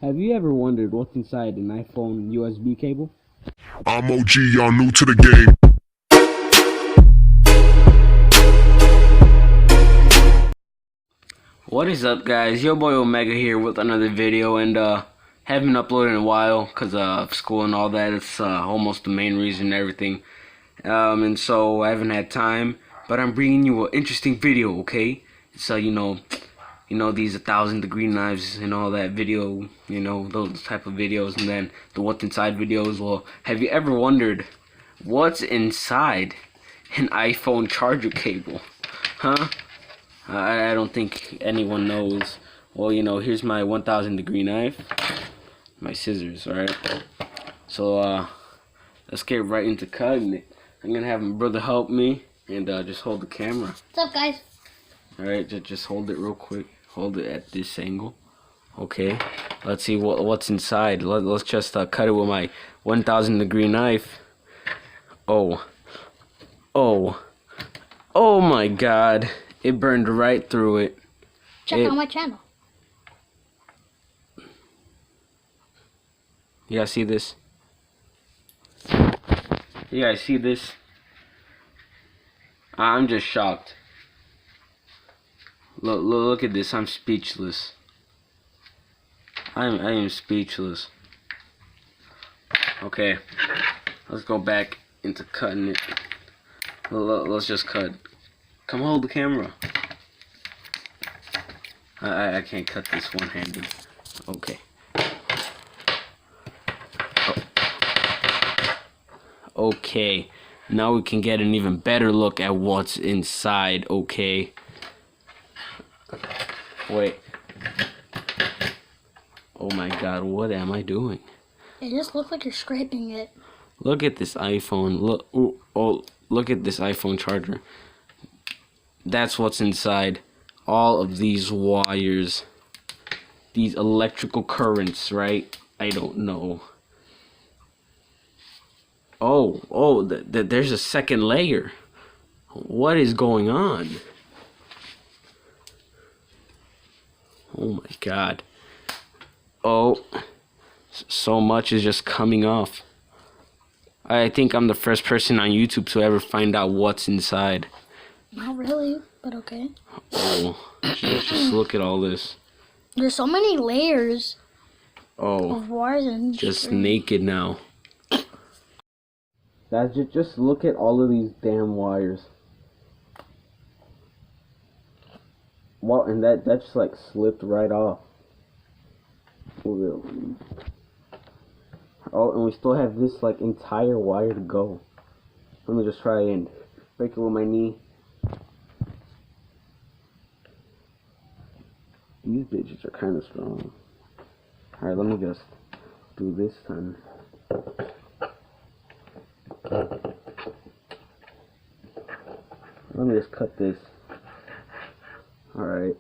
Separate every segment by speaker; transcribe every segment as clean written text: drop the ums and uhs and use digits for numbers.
Speaker 1: Have you ever wondered what's inside an iPhone USB cable?
Speaker 2: I'm OG, y'all new to the game.
Speaker 1: What is up, guys? YoBoiOmega here with another video, and haven't uploaded in a while because of school and all that. It's almost the main reason, everything. And so I haven't had time, but I'm bringing you an interesting video, okay? So you know these 1,000-degree knives and all that video, those type of videos, and then the what's inside videos. Well, have you ever wondered what's inside an iPhone charger cable? Huh? I don't think anyone knows. Well, here's my 1,000-degree knife, my scissors, alright? So, let's get right into cutting it. I'm gonna have my brother help me, and just hold the camera.
Speaker 3: What's up, guys?
Speaker 1: Alright, just hold it real quick. Hold it at this angle. Okay, let's see what's inside. Let's just cut it with my 1,000-degree knife. Oh my God. It burned right through it.
Speaker 3: Check out my channel.
Speaker 1: You guys see this? You guys see this? I'm just shocked. Look at this. I'm speechless. I am speechless. Okay, let's go back into cutting it. Let's just cut. Come hold the camera. I can't cut this one-handed. Okay. Okay. Now we can get an even better look at what's inside. Okay. Wait. Oh my God, what am I doing?
Speaker 3: It just looks like you're scraping it.
Speaker 1: Look at this iPhone. Look at this iPhone charger. That's what's inside. All of these wires. These electrical currents, right? I don't know. There's a second layer. What is going on? Oh my God. Oh, so much is just coming off. I think I'm the first person on YouTube to ever find out what's inside.
Speaker 3: Not really, but okay.
Speaker 1: Oh, just look at all this.
Speaker 3: There's so many layers
Speaker 1: of
Speaker 3: wires and
Speaker 1: just naked now. Just look at all of these damn wires. Wow, and that just like slipped right off. Oh, and we still have this like entire wire to go. Let me just try and break it with my knee. These bitches are kind of strong. Alright, let me just do this time. Let me just cut this. Alright.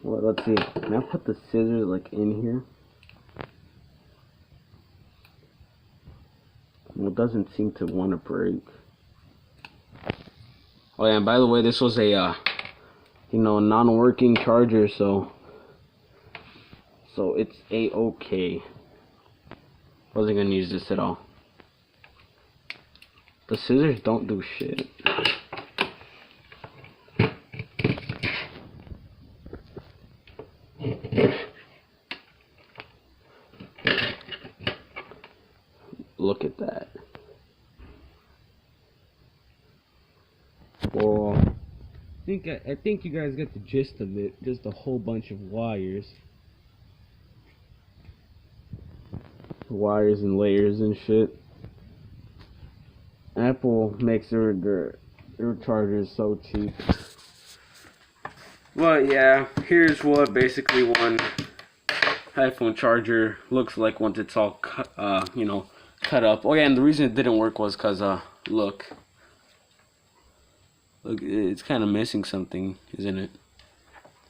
Speaker 1: Well, let's see. Can I put the scissors like in here? Well, it doesn't seem to want to break. Oh yeah, and by the way, this was a non-working charger, so it's a-okay. Wasn't gonna use this at all. The scissors don't do shit. Look at that. Well, I think you guys get the gist of it. Just a whole bunch of wires. Wires and layers and shit. Apple makes their chargers so cheap. Well, yeah, here's what basically one iPhone charger looks like once it's all cut up. Oh yeah, and the reason it didn't work was because look, it's kind of missing something, isn't it?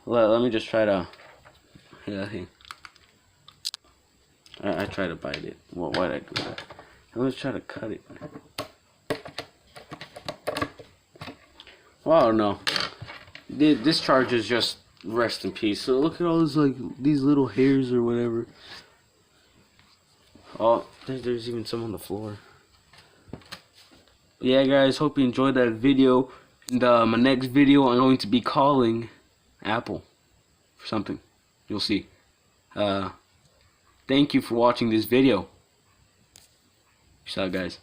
Speaker 1: Let me just try to, I try to bite it. Why'd I do that? Let's try to cut it. Well, I don't know. This charger is just Rest in peace. So look at all this, like, these little hairs or whatever. Oh, there's even some on the floor. Yeah, guys, hope you enjoyed that video. And my next video, I'm going to be calling Apple for something. You'll see. Thank you for watching this video. Peace out, guys.